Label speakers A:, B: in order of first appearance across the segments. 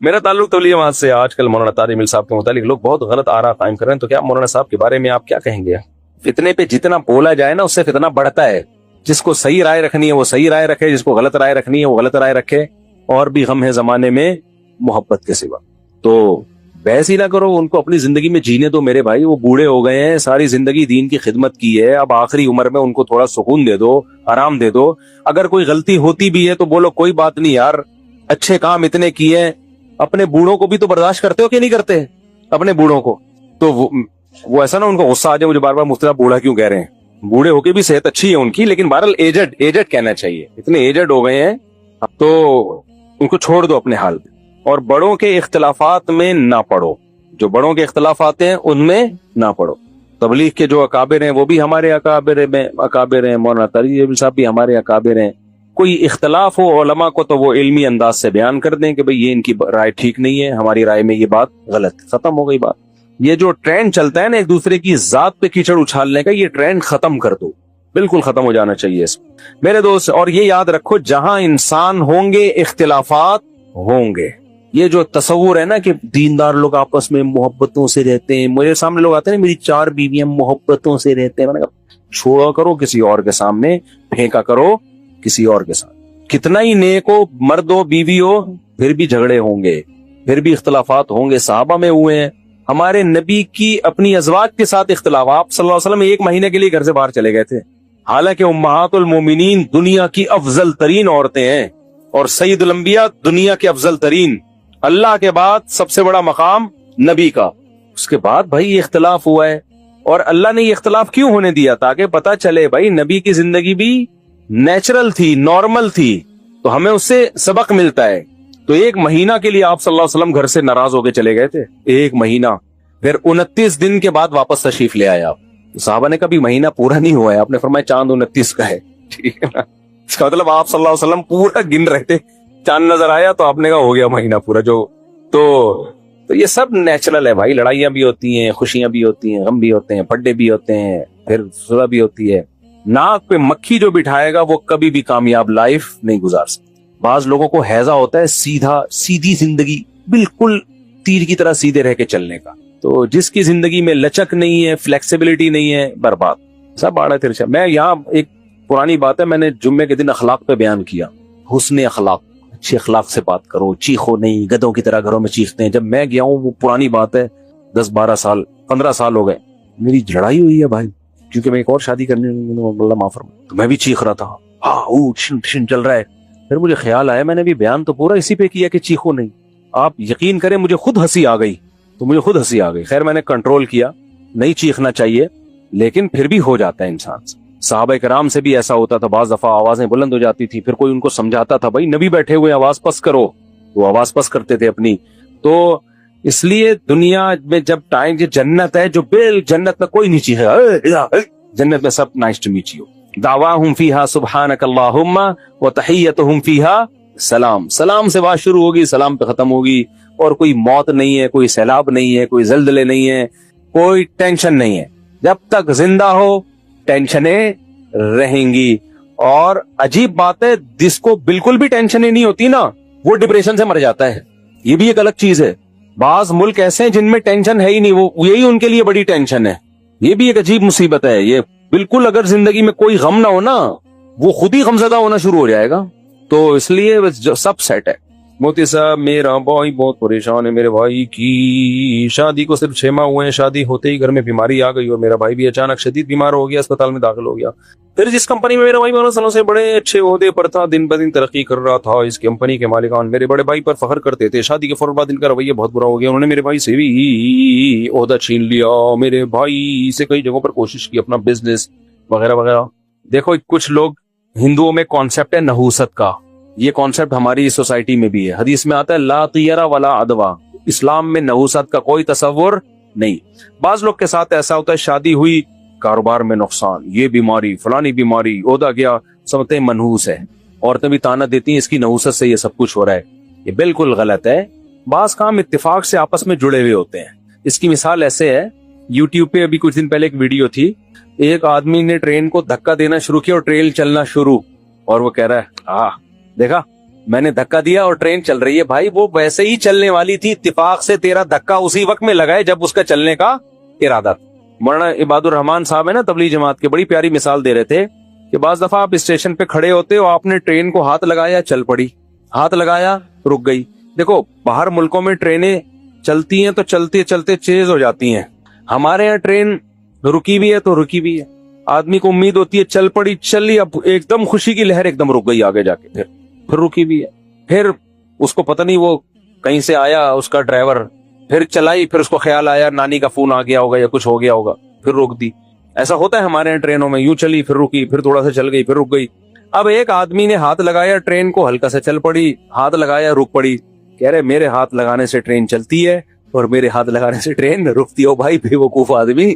A: میرا تعلق تبلیغ جماعت سے آج کل مولانا طارق مل صاحب کے متعلق لوگ بہت غلط آرا قائم کر رہے ہیں، تو کیا مولانا صاحب کے بارے میں آپ کیا کہیں گے؟ فتنے پہ جتنا بولا جائے نا اس سے فتنہ بڑھتا ہے. جس کو صحیح رائے رکھنی ہے وہ صحیح رائے رکھے، جس کو غلط رائے رکھنی ہے وہ غلط رائے رکھے. اور بھی غم ہے زمانے میں محبت کے سوا. تو بحث ہی نہ کرو، ان کو اپنی زندگی میں جینے دو میرے بھائی. وہ بوڑھے ہو گئے ہیں، ساری زندگی دین کی خدمت کی ہے، اب آخری عمر میں ان کو تھوڑا سکون دے دو، آرام دے دو. اگر کوئی غلطی ہوتی بھی ہے تو بولو کوئی بات نہیں یار، اچھے کام اتنے کیے. اپنے بوڑھوں کو بھی تو برداشت کرتے ہو کہ نہیں کرتے؟ اپنے بوڑھوں کو تو وہ ایسا نہ ان کو غصہ آ جائے مجھے بار بار مفتی صاحب بوڑھا کیوں کہہ رہے ہیں. بوڑھے ہو کے بھی صحت اچھی ہے ان کی، لیکن بہرحال ایجڈ کہنا چاہیے. اتنے ایجڈ ہو گئے ہیں تو ان کو چھوڑ دو اپنے حال پہ. اور بڑوں کے اختلافات میں نہ پڑو، جو بڑوں کے اختلافات ہیں ان میں نہ پڑو. تبلیغ کے جو اکابر ہیں وہ بھی ہمارے اکابر ہیں، مولانا طارق صاحب بھی ہمارے اکابر ہیں. کوئی اختلاف ہو علماء کو تو وہ علمی انداز سے بیان کر دیں کہ بھئی یہ ان کی رائے ٹھیک نہیں ہے، ہماری رائے میں یہ بات غلط. ختم ہو گئی بات. یہ جو ٹرینڈ چلتا ہے نا ایک دوسرے کی ذات پہ کیچڑ اچھالنے کا، یہ ٹرینڈ ختم کر دو، بالکل ختم ہو جانا چاہیے اس میرے دوست. اور یہ یاد رکھو جہاں انسان ہوں گے اختلافات ہوں گے. یہ جو تصور ہے نا کہ دیندار لوگ آپس میں محبتوں سے رہتے ہیں، میرے سامنے لوگ آتے ہیں میری 4 بیویاں محبتوں سے رہتے ہیں، میں نے کہا چھوڑا کرو کسی اور کے سامنے، پھینکا کرو کسی اور کے ساتھ. کتنا ہی نیک ہو، مرد ہو بیوی ہو، پھر بھی جھگڑے ہوں گے، پھر بھی اختلافات ہوں گے. صحابہ میں ہوئے ہیں. ہمارے نبی کی اپنی ازواج کے ساتھ اختلاف، آپ صلی اللہ علیہ وسلم 1 مہینے کے لیے گھر سے باہر چلے گئے تھے، حالانکہ امہات المومنین دنیا کی افضل ترین عورتیں ہیں اور سید الانبیاء دنیا کے افضل ترین. اللہ کے بعد سب سے بڑا مقام نبی کا. اس کے بعد بھائی یہ اختلاف ہوا ہے، اور اللہ نے یہ اختلاف کیوں ہونے دیا؟ تاکہ پتہ چلے بھائی نبی کی زندگی بھی نیچرل تھی، نارمل تھی، تو ہمیں اس سے سبق ملتا ہے. تو 1 مہینہ کے لیے آپ صلی اللہ علیہ وسلم گھر سے ناراض ہو کے چلے گئے تھے، 1 مہینہ. پھر 29 دن کے بعد واپس تشریف لے آئے آپ. صحابہ نے کبھی مہینہ پورا نہیں ہوا ہے، آپ نے فرمایا چاند 29 کا ہے. ٹھیک ہے نا؟ اس کا مطلب آپ صلی اللہ علیہ وسلم پورا گن رہے تھے، چاند نظر آیا تو آپ نے کہا ہو گیا مہینہ پورا. تو یہ سب نیچرل ہے بھائی. لڑائیاں بھی ہوتی ہیں، خوشیاں بھی ہوتی ہیں، غم بھی ہوتے ہیں، برتھڈے بھی ہوتے ہیں، پھر صلح بھی ہوتی ہے. ناک پہ مکھی جو بٹھائے گا وہ کبھی بھی کامیاب لائف نہیں گزار سکتا. بعض لوگوں کو ہیضہ ہوتا ہے سیدھی زندگی، بالکل تیر کی طرح سیدھے رہ کے چلنے کا. تو جس کی زندگی میں لچک نہیں ہے، فلیکسیبلٹی نہیں ہے، برباد. سب آڑا ترچا. میں یہاں ایک پرانی بات ہے، میں نے جمعے کے دن اخلاق پہ بیان کیا. حسن اخلاق، اچھے اخلاق سے بات کرو، چیخو نہیں. گدوں کی طرح گھروں میں چیختے ہیں. جب میں گیا ہوں، وہ پرانی بات ہے، 10-12 سال 15 سال ہو گئے، میری لڑائی ہوئی ہے بھائی، کیونکہ میں ایک اور شادی کرنے اللہ معاف فرمائے، تو میں بھی چیخ رہا تھا، ٹشن چل رہا ہے. پھر مجھے خیال آیا میں نے بھی بیان تو پورا اسی پہ کیا کہ چیخو نہیں. آپ یقین کریں مجھے خود ہنسی آ گئی، خیر میں نے کنٹرول کیا، نہیں چیخنا چاہیے، لیکن پھر بھی ہو جاتا ہے انسان سے. صحابہ کرام سے بھی ایسا ہوتا تھا، بعض دفعہ آوازیں بلند ہو جاتی تھی، پھر کوئی ان کو سمجھاتا تھا بھائی نبی بیٹھے ہوئے آواز پس کرو، وہ آواز پس کرتے تھے اپنی. تو اس لیے دنیا میں جب ٹائم یہ جنت ہے، جو جنت میں کوئی نہیں چیخے، جنت میں سب نائس ٹو میٹ یو، دعواہم فیہا سبحانک اللہم وتحیتہم فیہا سلام. سلام سے بات شروع ہوگی، سلام پہ ختم ہوگی. اور کوئی موت نہیں ہے، کوئی سیلاب نہیں ہے، کوئی زلزلے نہیں ہے، کوئی ٹینشن نہیں ہے. جب تک زندہ ہو ٹینشنیں رہیں گی. اور عجیب بات ہے، جس کو بالکل بھی ٹینشنیں نہیں ہوتی نا، وہ ڈپریشن سے مر جاتا ہے. یہ بھی ایک الگ چیز ہے. بعض ملک ایسے ہیں جن میں ٹینشن ہے ہی نہیں، وہ یہی ان کے لیے بڑی ٹینشن ہے. یہ بھی ایک عجیب مصیبت ہے. یہ بالکل اگر زندگی میں کوئی غم نہ ہو نا، وہ خود ہی غمزدہ ہونا شروع ہو جائے گا. تو اس لیے سب سیٹ ہے. موتی صاحب میرا بھائی بہت پریشان ہے، میرے بھائی کی شادی کو صرف 6 ماہ ہوئے ہیں، شادی ہوتے ہی گھر میں بیماری آ گئی اور میرا بھائی بھی اچانک شدید بیمار ہو گیا، اسپتال میں داخل ہو گیا. پھر جس کمپنی میں میرا بھائی 12 سالوں سے بڑے اچھے عہدے پر تھا، دن بدن ترقی کر رہا تھا، اس کمپنی کے مالکان میرے بڑے بھائی پر فخر کرتے تھے. شادی کے فوراً بعد ان کا رویہ بہت برا ہو گیا، انہوں نے میرے بھائی سے بھی عہدہ چھین لیا. میرے بھائی سے کئی جگہوں پر کوشش کی اپنا بزنس وغیرہ وغیرہ. دیکھو کچھ لوگ، ہندوؤں میں کانسیپٹ ہے نحوست کا، یہ کانسیپٹ ہماری سوسائٹی میں بھی ہے. حدیث میں آتا ہے لا طیرہ ولا عدوہ، اسلام میں نحوست کا کوئی تصور نہیں. بعض لوگ کے ساتھ ایسا ہوتا ہے، شادی ہوئی، کاروبار میں نقصان، یہ بیماری، فلانی بیماری، عہدہ گیا، سمجھتے ہیں منحوس ہے. عورتیں بھی تانا دیتی ہیں اس کی نحوست سے یہ سب کچھ ہو رہا ہے. یہ بالکل غلط ہے. بعض کام اتفاق سے آپس میں جڑے ہوئے ہوتے ہیں. اس کی مثال ایسے ہے، یوٹیوب پہ ابھی کچھ دن پہلے ایک ویڈیو تھی، ایک آدمی نے ٹرین کو دھکا دینا شروع کیا اور ٹرین چلنا شروع، اور وہ کہہ رہا ہے دیکھا میں نے دھکا دیا اور ٹرین چل رہی ہے. بھائی وہ ویسے ہی چلنے والی تھی, اتفاق سے تیرا دھکا اسی وقت میں لگا ہے جب اس کا چلنے کا ارادہ تھا. مولانا عباد الرحمان صاحب ہے نا تبلیغ جماعت کے, بڑی پیاری مثال دے رہے تھے کہ بعض دفعہ آپ اسٹیشن پہ کھڑے ہوتے ہو, آپ نے ٹرین کو ہاتھ لگایا چل پڑی, ہاتھ لگایا رک گئی. دیکھو باہر ملکوں میں ٹرینیں چلتی ہیں تو چلتے چلتے تیز ہو جاتی ہیں, ہمارے یہاں ٹرین رکی بھی ہے تو رکی بھی ہے. آدمی کو امید ہوتی ہے چل پڑی, چلی, اب ایک دم خوشی کی لہر ایک دم رک گئی آگے جا کے, پھر رکی بھی ہے. پھر اس کو پتہ نہیں وہ کہیں سے آیا اس کا ڈرائیور, پھر چلائی, پھر اس کو خیال آیا نانی کا فون آ گیا ہوگا یا کچھ ہو گیا ہوگا, پھر روک دی. ایسا ہوتا ہے ہمارے یہاں ٹرینوں میں, یوں چلی پھر رکی, پھر تھوڑا سا چل گئی پھر رک گئی. اب ایک آدمی نے ہاتھ لگایا ٹرین کو, ہلکا سے چل پڑی, ہاتھ لگایا رک پڑی. کہہ رہے میرے ہاتھ لگانے سے ٹرین چلتی ہے اور میرے ہاتھ لگانے سے ٹرین رکتی ہو. بھائی بے وقوف آدمی,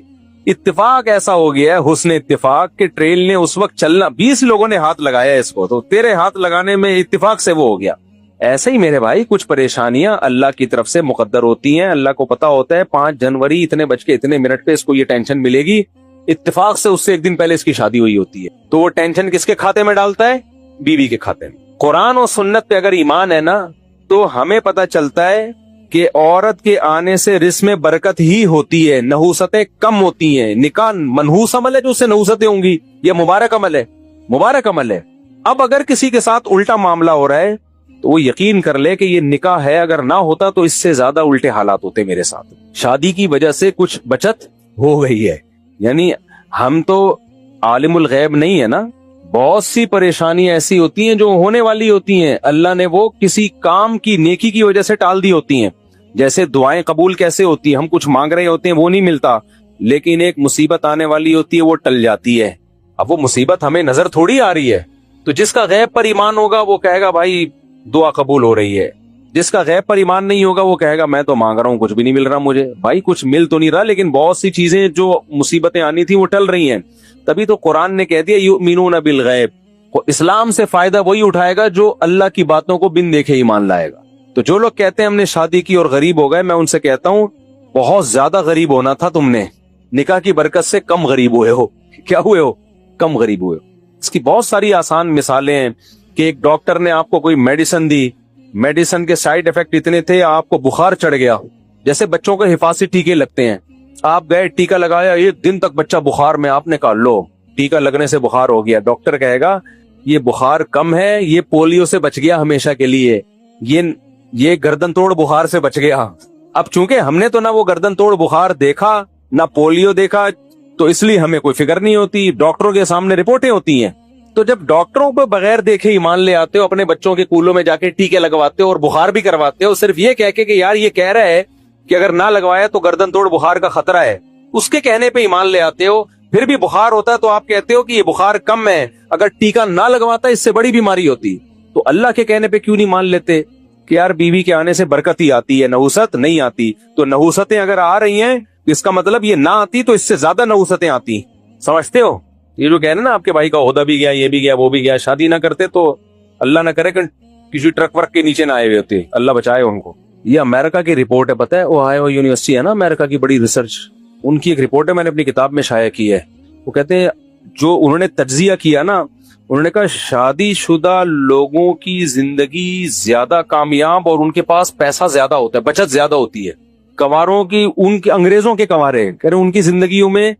A: اتفاق ایسا ہو گیا ہے, حسن اتفاق کہ ٹرین نے اس وقت چلنا, 20 لوگوں نے ہاتھ لگایا اس کو, تو تیرے ہاتھ لگانے میں اتفاق سے وہ ہو گیا. ایسے ہی میرے بھائی کچھ پریشانیاں اللہ کی طرف سے مقدر ہوتی ہیں. اللہ کو پتا ہوتا ہے 5 جنوری اتنے بج کے اتنے منٹ پہ اس کو یہ ٹینشن ملے گی, اتفاق سے اس سے ایک دن پہلے اس کی شادی ہوئی ہوتی ہے, تو وہ ٹینشن کس کے کھاتے میں ڈالتا ہے؟ بیوی کے کھاتے میں. قرآن اور سنت پہ اگر ایمان ہے نا تو ہمیں پتا چلتا ہے کہ عورت کے آنے سے رزق میں برکت ہی ہوتی ہے, نحوستیں کم ہوتی ہیں. نکاح منحوس عمل ہے جو اس سے نحوستیں ہوں گی, یہ مبارک عمل ہے, مبارک عمل ہے. اب اگر کسی کے ساتھ الٹا معاملہ ہو رہا ہے تو وہ یقین کر لے کہ یہ نکاح ہے, اگر نہ ہوتا تو اس سے زیادہ الٹے حالات ہوتے میرے ساتھ. شادی کی وجہ سے کچھ بچت ہو گئی ہے, یعنی ہم تو عالم الغیب نہیں ہے نا, بہت سی پریشانی ایسی ہوتی ہیں جو ہونے والی ہوتی ہیں, اللہ نے وہ کسی کام کی نیکی کی وجہ سے ٹال دی ہوتی ہیں. جیسے دعائیں قبول کیسے ہوتی ہیں, ہم کچھ مانگ رہے ہوتے ہیں وہ نہیں ملتا, لیکن ایک مصیبت آنے والی ہوتی ہے وہ ٹل جاتی ہے. اب وہ مصیبت ہمیں نظر تھوڑی آ رہی ہے, تو جس کا غیب پر ایمان ہوگا وہ کہے گا بھائی دعا قبول ہو رہی ہے. جس کا غیب پر ایمان نہیں ہوگا وہ کہے گا میں تو مانگ رہا ہوں کچھ بھی نہیں مل رہا مجھے. بھائی کچھ مل تو نہیں رہا, لیکن بہت سی چیزیں جو مصیبتیں آنی تھی وہ ٹل رہی ہیں. تبھی تو قرآن نے کہہ دیا یؤمنون بالغیب, اسلام سے فائدہ وہی اٹھائے گا جو اللہ کی باتوں کو بن دیکھے ایمان لائے گا. تو جو لوگ کہتے ہیں ہم نے شادی کی اور غریب ہو گئے, میں ان سے کہتا ہوں بہت زیادہ غریب ہونا تھا تم نے, نکاح کی برکت سے کم غریب ہوئے ہو. کیا ہوئے ہو؟ کم غریب ہوئے ہو. اس کی بہت ساری آسان مثالیں ہیں کہ ایک ڈاکٹر نے آپ کو کوئی میڈیسن دی, میڈیسن کے سائیڈ افیکٹ اتنے تھے آپ کو بخار چڑھ گیا. جیسے بچوں کے حفاظتی ٹیکے لگتے ہیں, آپ گئے ٹیکا لگایا, 1 دن تک بچہ بخار میں, آپ نے کہا لو ٹیکا لگنے سے بخار ہو گیا. ڈاکٹر کہے گا یہ بخار کم ہے, یہ پولیو سے بچ گیا ہمیشہ کے لیے, یہ گردن توڑ بخار سے بچ گیا. اب چونکہ ہم نے تو نہ وہ گردن توڑ بخار دیکھا نہ پولیو دیکھا, تو اس لیے ہمیں کوئی فکر نہیں ہوتی. ڈاکٹروں کے سامنے رپورٹیں ہوتی ہیں, تو جب ڈاکٹروں پہ بغیر دیکھے ایمان لے آتے ہو, اپنے بچوں کے کولوں میں جا کے ٹیکے لگواتے ہو اور بخار بھی کرواتے ہو, صرف یہ کہہ کے کہ یار یہ کہہ رہا ہے کہ اگر نہ لگوایا تو گردن توڑ بخار کا خطرہ ہے, اس کے کہنے پہ ایمان لے آتے ہو, پھر بھی بخار ہوتا ہے تو آپ کہتے ہو کہ یہ بخار کم ہے, اگر ٹیکا نہ لگواتا اس سے بڑی بیماری ہوتی. تو اللہ کے کہنے پہ کیوں نہیں مان لیتے کہ یار بیوی کے آنے سے برکت ہی آتی ہے, نحوست نہیں آتی. تو نحوستیں اگر آ رہی ہیں اس کا مطلب یہ نہ آتی تو اس سے زیادہ نحوستیں آتی. سمجھتے ہو؟ یہ جو کہہ رہے نا آپ کے بھائی کا عہدہ بھی گیا, یہ بھی گیا, وہ بھی گیا, شادی نہ کرتے تو اللہ نہ کرے کہ کسی ٹرک ورک کے نیچے نہ آئے ہوئے ہوتے, اللہ بچائے ان کو. یہ امریکہ کی رپورٹ ہے, پتہ ہے, اوہایو یونیورسٹی ہے نا امریکہ کی بڑی ریسرچ, ان کی ایک رپورٹ ہے, میں نے اپنی کتاب میں شائع کی ہے. وہ کہتے ہیں جو انہوں نے تجزیہ کیا نا, انہوں نے کہا شادی شدہ لوگوں کی زندگی زیادہ کامیاب اور ان کے پاس پیسہ زیادہ ہوتا ہے, بچت زیادہ ہوتی ہے. کنواروں کی, ان کے انگریزوں کے کنوارے کہہ رہے ان کی زندگیوں میں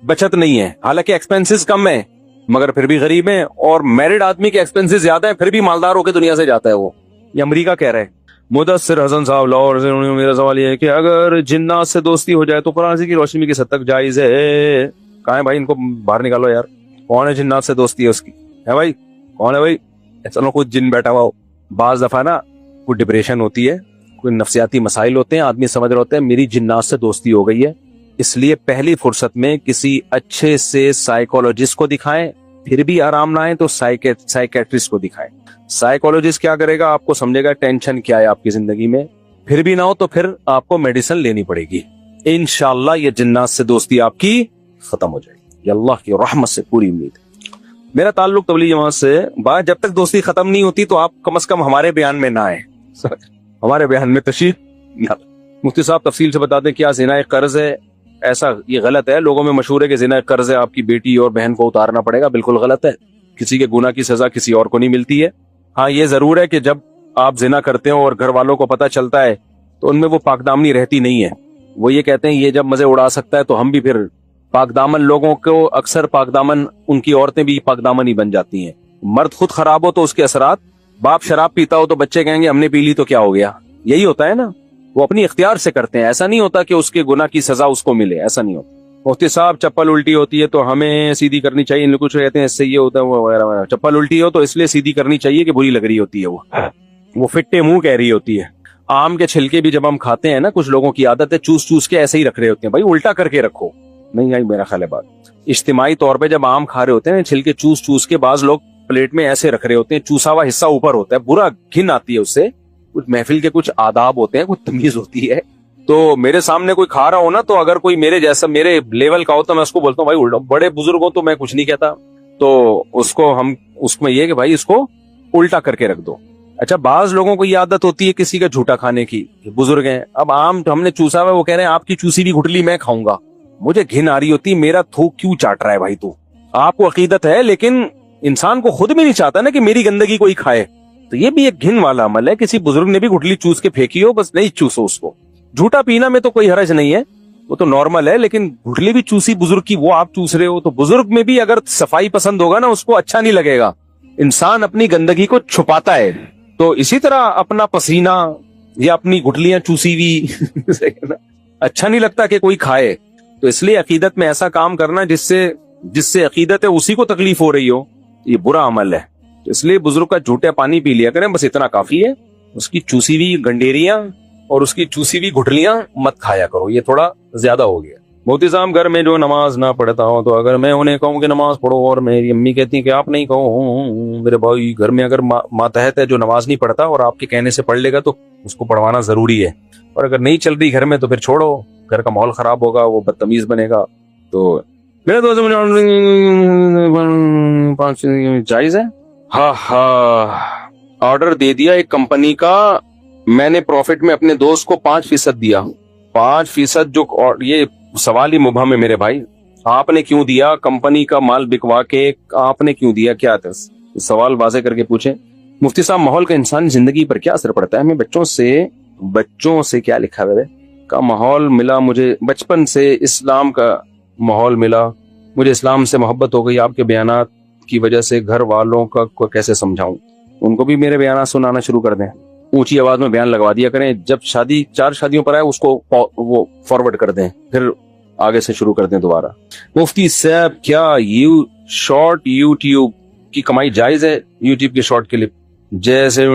A: بچت نہیں ہے, حالانکہ ایکسپینسز کم ہیں مگر پھر بھی غریب ہیں, اور میرڈ آدمی کے ایکسپینسز زیادہ ہیں پھر بھی مالدار ہو کے دنیا سے جاتا ہے وہ. یہ امریکہ کہہ رہے ہیں. مدثر حسن صاحب لاہور سے, میرا سوال یہ ہے کہ اگر جنات سے دوستی ہو جائے تو قرآن کی روشنی کس حد تک جائز ہے؟ کہاں ہے بھائی, ان کو باہر نکالو یار. کون ہے جنات سے دوستی ہے اس کی؟ ہے بھائی کون ہے بھائی؟ چلو کوئی جن بیٹھا ہوا ہو. بعض دفعہ نا کوئی ڈپریشن ہوتی ہے, کوئی نفسیاتی مسائل ہوتے ہیں, آدمی سمجھ رہا ہوتا ہے میری جنات سے دوستی ہو گئی ہے, اس لیے پہلی فرصت میں کسی اچھے سے سائیکولوجسٹ کو دکھائیں, پھر بھی آرام نہ آئے تو سائیکیٹرسٹ کو دکھائیں. سائیکولوجسٹ کیا کرے گا, آپ کو سمجھے گا ٹینشن کیا ہے آپ کی زندگی میں, پھر بھی نہ ہو تو پھر آپ کو میڈیسن لینی پڑے گی. انشاءاللہ یہ جنات سے دوستی آپ کی ختم ہو جائے گی, یہ اللہ کی رحمت سے پوری امید ہے. میرا تعلق تبلیغ جماعت سے, جب تک دوستی ختم نہیں ہوتی تو آپ کم از کم ہمارے بیان میں نہ آئے, ہمارے بیان میں تشریف نہ. مفتی صاحب تفصیل سے بتا دیں کیا زنا قرض ہے؟ ایسا یہ غلط ہے, لوگوں میں مشہور ہے کہ زنا قرض ہے, آپ کی بیٹی اور بہن کو اتارنا پڑے گا. بالکل غلط ہے. کسی کے گناہ کی سزا کسی اور کو نہیں ملتی ہے. ہاں یہ ضرور ہے کہ جب آپ زنا کرتے ہو اور گھر والوں کو پتہ چلتا ہے تو ان میں وہ پاکدامنی رہتی نہیں ہے. وہ یہ کہتے ہیں یہ جب مزے اڑا سکتا ہے تو ہم بھی پھر پاکدامن لوگوں کو اکثر پاکدامن ان کی عورتیں بھی پاکدامن ہی بن جاتی ہیں. مرد خود خراب ہو تو اس کے اثرات, باپ شراب پیتا ہو تو بچے کہیں گے ہم نے پی لی تو کیا ہو گیا. یہی ہوتا ہے نا, وہ اپنی اختیار سے کرتے ہیں. ایسا نہیں ہوتا کہ اس کے گناہ کی سزا اس کو ملے, ایسا نہیں ہوتا. مفتی صاحب چپل الٹی ہوتی ہے تو ہمیں سیدھی کرنی چاہیے, ان کچھ کہتے ہیں اس سے یہ ہوتا ہے وہ وغیرہ وغیرہ. چپل الٹی ہو تو اس لیے سیدھی کرنی چاہیے کہ بری لگ رہی ہوتی ہے, وہ فٹے منہ کہہ رہی ہوتی ہے. آم کے چھلکے بھی جب ہم کھاتے ہیں نا, کچھ لوگوں کی عادت ہے چوس چوس کے ایسے ہی رکھ رہے ہوتے ہیں. بھائی الٹا کر کے رکھو. نہیں آئی میرا خیال ہے بات. اجتماعی طور پہ جب آم کھا رہے ہوتے ہیں چھلکے چوس چوس کے, بعض لوگ پلیٹ میں ایسے رکھ رہے ہوتے ہیں, چوسا ہوا حصہ اوپر ہوتا ہے, برا گھن آتی ہے اس سے. کچھ محفل کے کچھ آداب ہوتے ہیں, کچھ تمیز ہوتی ہے. تو میرے سامنے کوئی کھا رہا ہو نا, تو اگر کوئی میرے جیسا میرے لیول کا ہو تو میں اس کو بولتا ہوں بھائی الٹا. بڑے بزرگ ہو تو میں کچھ نہیں کہتا, تو اس کو ہم اس میں یہ کہ بھائی اس کو الٹا کر کے رکھ دو. اچھا بعض لوگوں کو یہ عادت ہوتی ہے کسی کا جھوٹا کھانے کی, بزرگ ہیں, اب آم ہم نے چوسا ہوا, وہ کہہ رہے ہیں آپ کی چوسی بھی گھٹلی میں کھاؤں گا. مجھے گھن آ رہی ہوتی, میرا تھوک کیوں چاٹ رہا ہے بھائی تو. آپ کو عقیدت ہے لیکن انسان کو خود بھی نہیں چاہتا نا کہ میری گندگی کوئی کھائے. تو یہ بھی ایک گھن والا عمل ہے. کسی بزرگ نے بھی گھٹلی چوس کے پھینکی ہو, بس نہیں چوسو اس کو. جھوٹا پینا میں تو کوئی حرج نہیں ہے, وہ تو نارمل ہے, لیکن گھٹلی بھی چوسی بزرگ کی, وہ آپ چوس رہے ہو. تو بزرگ میں بھی اگر صفائی پسند ہوگا نا, اس کو اچھا نہیں لگے گا. انسان اپنی گندگی کو چھپاتا ہے, تو اسی طرح اپنا پسینہ یا اپنی گھٹلیاں چوسی ہوئی اچھا نہیں لگتا کہ کوئی کھائے. تو اس لیے عقیدت میں ایسا کام کرنا جس سے عقیدت ہے اسی کو تکلیف ہو رہی ہو, یہ برا عمل ہے. تو اس لیے بزرگ کا جھوٹا پانی پی لیا کریں, بس اتنا کافی ہے. اس کی چوسی ہوئی گنڈیریاں اور اس کی چوسی ہوئی گھٹلیاں مت کھایا کرو, یہ تھوڑا زیادہ ہو گیا. مفتی صاحب گھر میں جو نماز نہ پڑھتا ہو, تو اگر میں انہیں کہوں کہ نماز پڑھو اور میری امی کہتی ہیں کہ آپ نہیں کہو, میرے بھائی گھر میں اگر ماتحت ہے جو نماز نہیں پڑھتا اور آپ کے کہنے سے پڑھ لے گا تو اس کو پڑھوانا ضروری ہے. اور اگر نہیں چل رہی گھر میں تو پھر چھوڑو, گھر کا ماحول خراب ہوگا, وہ بدتمیز بنے گا. تو میرے دوست جائز ہے. ہاں آرڈر دے دیا ایک کمپنی کا, میں نے پروفٹ میں اپنے دوست کو 5% دیا. 5% جو یہ سوال ہی مبہم ہے میرے بھائی. آپ نے کیوں دیا؟ کمپنی کا مال بکوا کے آپ نے کیوں دیا؟ کیا تھا سوال واضح کر کے پوچھیں. مفتی صاحب ماحول کا انسانی زندگی پر کیا اثر پڑتا ہے؟ ہمیں بچوں سے کیا لکھا ہے کا ماحول ملا, مجھے بچپن سے اسلام کا ماحول ملا, مجھے اسلام سے محبت ہو گئی. آپ کے بیانات کی وجہ سے گھر والوں کا کیسے سمجھاؤں؟ ان کو بھی میرے بیانات سنانا شروع کر دیں, اونچی آواز میں بیان لگوا دیا کریں. جب 4 شادیوں پر آئے اس کو وہ فارورڈ کر دیں, پھر آگے سے شروع کر دیں دوبارہ. مفتی صاحب کیا شارٹ یوٹیوب کی کمائی جائز ہے؟ یوٹیوب کی شارٹ کلپ جیسے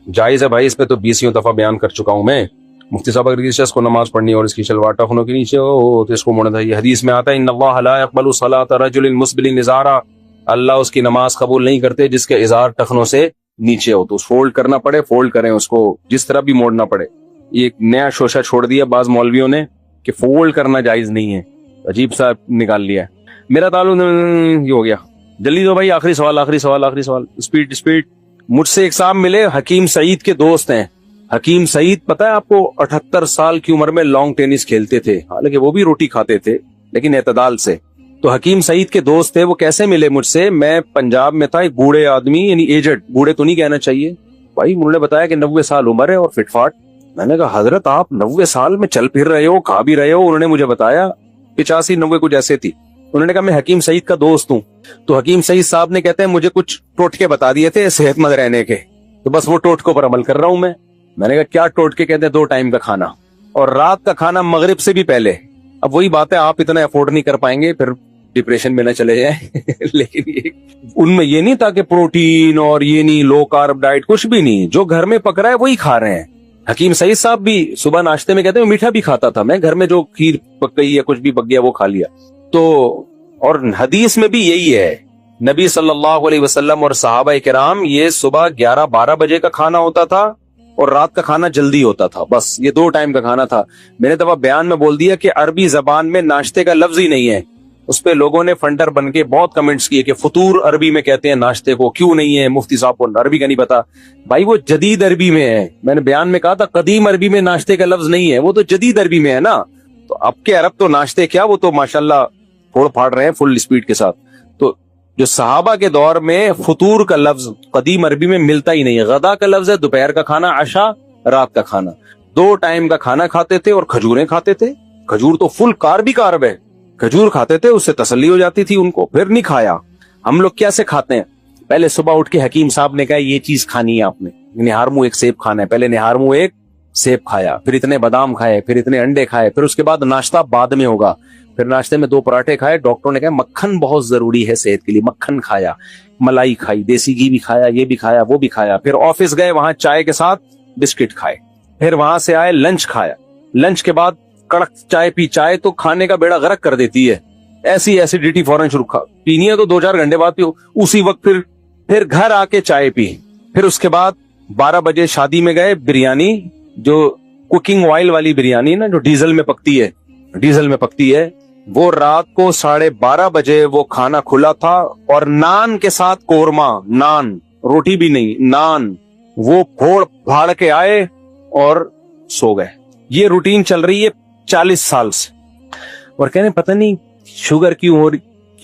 A: جائز ہے بھائی, اس پہ تو 20 دفعہ بیان کر چکا ہوں میں. مفتی صاحب اگر کسی شخص کو نماز پڑھنی اور اس کی شلوار ٹخنوں کے نیچے ہو تو اس کو موڑنا چاہیے. حدیث میں آتا ہے ان اللہ لا يقبل صلاۃ رجل مسبل ازارا, اللہ اس کی نماز قبول نہیں کرتے جس کے ازار ٹخنوں سے نیچے ہو. تو فولڈ کرنا پڑے, فولڈ کریں اس کو, جس طرح بھی موڑنا پڑے. یہ ایک نیا شوشہ چھوڑ دیا بعض مولویوں نے کہ فولڈ کرنا جائز نہیں ہے, عجیب سا نکال لیا. میرا تعلق یہ ہو گیا. جلدی دو بھائی, آخری سوال, اسپیڈ. مجھ سے ایک صاحب ملے, حکیم سعید کے دوست ہیں. حکیم سعید پتہ ہے آپ کو 78 سال کی عمر میں لانگ ٹینس کھیلتے تھے, حالانکہ وہ بھی روٹی کھاتے تھے لیکن اعتدال سے. تو حکیم سعید کے دوست تھے. وہ کیسے ملے مجھ سے؟ میں پنجاب میں تھا, ایک بوڑھے آدمی, یعنی ایجڈ, بوڑھے تو نہیں کہنا چاہیے بھائی, انہوں نے بتایا کہ 90 سال عمر ہے اور فٹ فاٹ. میں نے کہا حضرت آپ 90 سال میں چل پھر رہے ہو, کھا بھی رہے ہو؟ انہوں نے مجھے بتایا 85-90 کچھ ایسے تھی. انہوں نے کہا میں حکیم سعید کا دوست ہوں. تو حکیم سعید صاحب نے کہتے ہیں مجھے کچھ ٹوٹکے بتا دیے تھے صحت مند رہنے کے, تو بس وہ ٹوٹکوں پر عمل کر رہا ہوں میں. میں نے کہا کیا ٹوٹکے؟ کہتے ہیں 2 ٹائم کا کھانا اور رات کا کھانا مغرب سے بھی پہلے. اب وہی بات ہے, آپ اتنا افورڈ نہیں کر پائیں گے, پھر ڈپریشن میں نہ چلے جائیں لیکن ان میں یہ نہیں تھا کہ پروٹین اور یہ نہیں, لو کارب ڈائٹ, کچھ بھی نہیں. جو گھر میں پک رہا ہے وہی کھا رہے ہیں. حکیم سعید صاحب بھی صبح ناشتے میں کہتے ہیں میٹھا بھی کھاتا تھا میں, گھر میں جو کھیر پک گئی یا کچھ بھی پک گیا وہ کھا لیا. تو اور حدیث میں بھی یہی ہے, نبی صلی اللہ علیہ وسلم اور صحابہ کرام یہ صبح 11-12 بجے کا کھانا ہوتا تھا اور رات کا کھانا جلدی ہوتا تھا. بس یہ 2 ٹائم کا کھانا تھا. میں نے دفعہ بیان میں بول دیا کہ عربی زبان میں ناشتے کا لفظ ہی نہیں ہے. اس پہ لوگوں نے فنڈر بن کے بہت کمنٹس کیے کہ فطور عربی میں کہتے ہیں ناشتے کو, کیوں نہیں ہے؟ مفتی صاحب کو عربی کا نہیں پتا. بھائی وہ جدید عربی میں ہے, میں نے بیان میں کہا تھا قدیم عربی میں ناشتے کا لفظ نہیں ہے, وہ تو جدید عربی میں ہے نا. تو اب کے عرب تو ناشتے کیا, وہ تو ماشاءاللہ پھوڑ پھاڑ رہے ہیں فل اسپیڈ کے ساتھ. تو جو صحابہ کے دور میں فطور کا لفظ قدیم عربی میں ملتا ہی نہیں ہے. غدا کا لفظ ہے دوپہر کا کھانا, عشاء رات کا کھانا, 2 ٹائم کا کھانا کھاتے تھے اور کھجوریں کھاتے تھے. کھجور تو فل کارب ہے, کھجور کھاتے تھے, اس سے تسلی ہو جاتی تھی ان کو. پھر نہیں کھایا. ہم لوگ کیسے کھاتے ہیں؟ پہلے صبح اٹھ کے حکیم صاحب نے کہا یہ چیز کھانی ہے آپ نے, نہار منہ ایک سیب کھانا ہے. پہلے نہار منہ ایک سیب کھایا, پھر اتنے بادام کھائے, پھر اتنے انڈے کھائے, پھر اس کے بعد ناشتہ بعد میں ہوگا. پھر ناشتے میں 2 پراٹھے کھائے. ڈاکٹروں نے کہا مکھن بہت ضروری ہے صحت کے لیے, مکھن کھایا, ملائی کھائی, دیسی گھی بھی کھایا, یہ بھی کھایا, وہ بھی کھایا. پھر آفس گئے, وہاں چائے کے ساتھ بسکٹ کھائے. پھر وہاں سے آئے, لنچ کھایا. لنچ کے بعد کڑک چائے پی. چائے تو کھانے کا بیڑا غرق کر دیتی ہے, ایسی ایسیڈیٹی فوراً شروع پینی ہے تو 2-4 گھنٹے بعد پیو. اسی وقت پھر گھر آ کے چائے پی. پھر اس کے بعد 12 بجے شادی میں گئے, بریانی, جو کوکنگ آئل والی بریانی نا, جو ڈیزل میں پکتی ہے, وہ رات کو 12:30 بجے وہ کھانا کھلا تھا. اور نان کے ساتھ قورمہ, نان, روٹی بھی نہیں, نان, وہ پھوڑ پھاڑ کے آئے اور سو گئے. یہ روٹین چل رہی ہے 40 سال سے. اور کہنے پتہ نہیں شوگر کیوں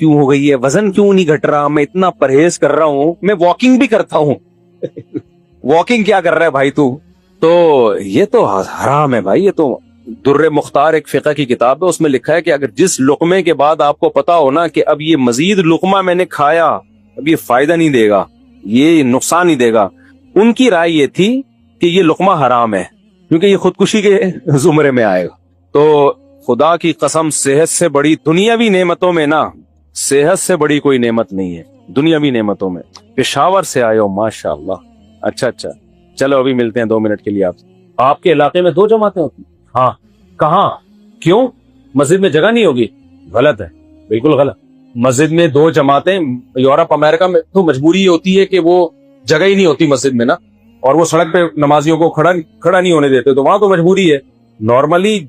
A: ہو گئی ہے, وزن کیوں نہیں گھٹ رہا, میں اتنا پرہیز کر رہا ہوں, میں واکنگ بھی کرتا ہوں. واکنگ کیا کر رہا ہے بھائی تو یہ تو حرام ہے بھائی. یہ تو در مختار ایک فقہ کی کتاب ہے, اس میں لکھا ہے کہ اگر جس لقمے کے بعد آپ کو پتا ہو نا کہ اب یہ مزید لقمہ میں نے کھایا, اب یہ فائدہ نہیں دے گا, یہ نقصان نہیں دے گا, ان کی رائے یہ تھی کہ یہ لقمہ حرام ہے کیونکہ یہ خودکشی کے زمرے میں آئے گا. تو خدا کی قسم, صحت سے بڑی دنیاوی نعمتوں میں نا, صحت سے بڑی کوئی نعمت نہیں ہے دنیاوی نعمتوں میں. پشاور سے آئے ہو, ماشاء اللہ. اچھا, چلو ابھی ملتے ہیں 2 منٹ کے لیے. آپ کے علاقے میں 2 جماعتیں ہوتی؟ ہاں. کہاں؟ کیوں؟ مسجد میں جگہ نہیں ہوگی؟ غلط ہے, بالکل غلط. مسجد میں 2 جماعتیں, یورپ امریکہ میں تو مجبوری یہ ہوتی ہے کہ وہ جگہ ہی نہیں ہوتی مسجد میں نا, اور وہ سڑک پہ نمازیوں کو کھڑا نہیں ہونے دیتے, تو وہاں تو مجبوری ہے. نارملی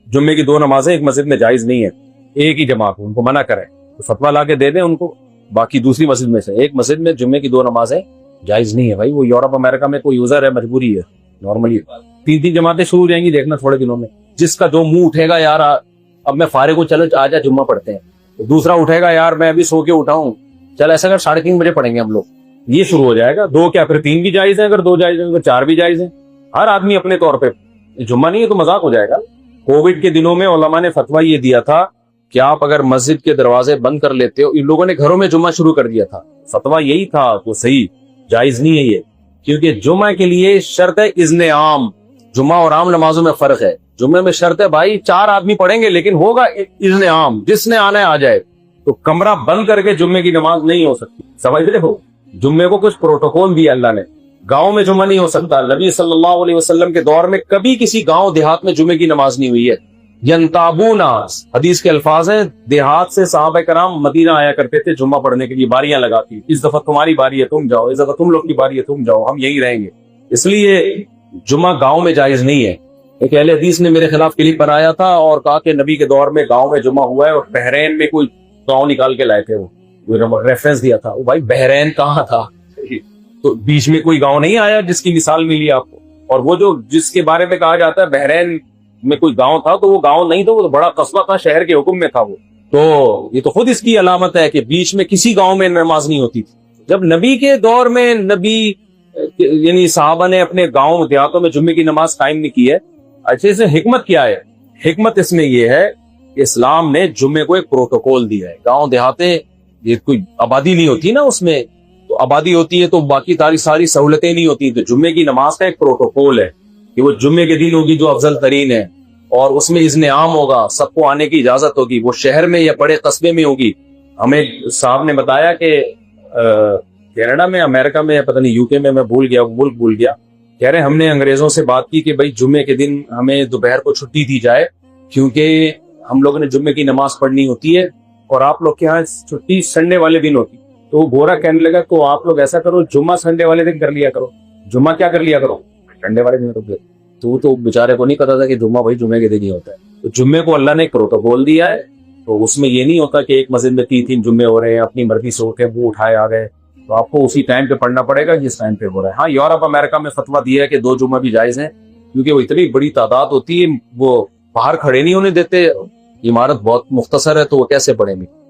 A: جمعے کی 2 نمازیں ایک مسجد میں جائز نہیں ہے. ایک ہی جماعت ان کو منع کرے تو فتویٰ لا کے دے دیں ان کو, باقی دوسری مسجد میں سے ایک مسجد میں جمعے کی 2 نمازیں جائز نہیں ہے بھائی. وہ یورپ امریکہ میں کوئی یوزر ہے, مجبوری ہے. نارملی 3 جماعتیں شروع ہو جائیں گی دیکھنا تھوڑے دنوں میں. جس کا جو منہ اٹھے گا, یار اب میں فارغ ہوں, چلو آجا جمعہ پڑھتے ہیں. دوسرا اٹھے گا, یار میں ابھی سو کے اٹھا ہوں, چل ایسا اگر 3:30 بجے پڑھیں گے ہم لوگ. یہ شروع ہو جائے گا. 2 کیا, پھر 3 بھی جائز ہیں, اگر 2 جائز ہیں, اگر 4 بھی جائز ہیں. ہر آدمی اپنے طور پہ. جمعہ نہیں ہے تو مذاق ہو جائے گا. کووڈ کے دنوں میں علماء نے فتویٰ یہ دیا تھا کہ آپ اگر مسجد کے دروازے بند کر لیتے ہو, ان لوگوں نے گھروں میں جمعہ شروع کر دیا تھا. فتویٰ یہی تھا, وہ صحیح, جائز نہیں ہے یہ, کیونکہ جمعہ کے لیے شرط ہے اذن عام. جمعہ اور عام نمازوں میں فرق ہے. جمعے میں شرط ہے بھائی 4 آدمی پڑھیں گے, لیکن ہوگا اذن عام, جس نے آنا ہے آ جائے. تو کمرہ بند کر کے جمعے کی نماز نہیں ہو سکتی. سمجھ رہے ہو, جمعے کو کچھ پروٹوکول دیا اللہ نے. گاؤں میں جمعہ نہیں ہو سکتا. نبی صلی اللہ علیہ وسلم کے دور میں کبھی کسی گاؤں دیہات میں جمعے کی نماز نہیں ہوئی ہے. ینتابونا حدیث کے الفاظ ہیں, دیہات سے صحابہ کرام مدینہ آیا کرتے تھے جمعہ پڑھنے کے لیے, باریاں لگاتی, اس دفعہ تمہاری باری ہے تم جاؤ, اس دفعہ تم لوگ کی باری ہے تم جاؤ, ہم یہی رہیں گے. اس لیے جمعہ گاؤں میں جائز نہیں ہے. ایک اہل حدیث نے میرے خلاف کلپ پر آیا تھا اور کہا کہ نبی کے دور میں گاؤں میں جمعہ ہوا ہے, اور بحرین میں کوئی گاؤں نکال کے لائے تھے, وہ ریفرنس دیا تھا. بھائی بحرین کہاں تھا؟ تو بیچ میں کوئی گاؤں نہیں آیا جس کی مثال ملی آپ کو. اور وہ جو جس کے بارے میں کہا جاتا ہے بحرین میں کوئی گاؤں تھا, تو وہ گاؤں نہیں تھا, وہ تو بڑا قصبہ تھا, شہر کے حکم میں تھا وہ. تو یہ تو خود اس کی علامت ہے کہ بیچ میں کسی گاؤں میں نماز نہیں ہوتی تھی. جب نبی کے دور میں نبی یعنی صحابہ نے اپنے گاؤں دیہاتوں میں جمعے کی نماز قائم نہیں کی ہے. اچھے سے حکمت کیا ہے؟ حکمت اس میں یہ ہے کہ اسلام نے جمعے کو ایک پروٹوکول دیا ہے. گاؤں دیہاتیں یہ کوئی آبادی نہیں ہوتی نا, اس میں تو آبادی ہوتی ہے تو باقی ساری سہولتیں نہیں ہوتی. تو جمعے کی نماز کا ایک پروٹوکول ہے کہ وہ جمعے کے دن ہوگی جو افضل ترین ہے, اور اس میں اذن عام ہوگا, سب کو آنے کی اجازت ہوگی. وہ شہر میں یا بڑے قصبے میں ہوگی. ہمیں صاحب نے بتایا کہ کینیڈا میں, امریکہ میں, پتہ نہیں یو کے میں بھول گیا, ملک بھول گیا, کہہ رہے ہم نے انگریزوں سے بات کی کہ بھائی جمعے کے دن ہمیں دوپہر کو چھٹی دی جائے, کیونکہ ہم لوگوں نے جمعے کی نماز پڑھنی ہوتی ہے اور آپ لوگ کے یہاں چھٹی سنڈے والے دن ہوتی. تو وہ گورا کہنے لگا تو آپ لوگ ایسا کرو, جمعہ سنڈے والے دن کر لیا کرو. جمعہ کیا کر لیا کرو؟ سنڈے والے دن. تو بیچارے کو نہیں پتا تھا کہ جمعہ بھائی جمعے کے دن ہی ہوتا ہے. تو جمعے کو اللہ نے ایک پروٹوکول دیا ہے, تو اس میں یہ نہیں ہوتا کہ ایک مسجد میں 3 جمعے ہو رہے ہیں, اپنی مرضی سے اٹھے منہ اٹھائے آ گئے. تو آپ کو اسی ٹائم پہ پڑھنا پڑے گا جس ٹائم پہ ہو رہا ہے. ہاں یورپ امریکہ میں فتویٰ دیا ہے کہ 2 جمعہ بھی جائز ہیں, کیونکہ وہ اتنی بڑی تعداد ہوتی ہے, وہ باہر کھڑے نہیں ہونے دیتے, عمارت بہت مختصر ہے تو وہ کیسے پڑھیں گے.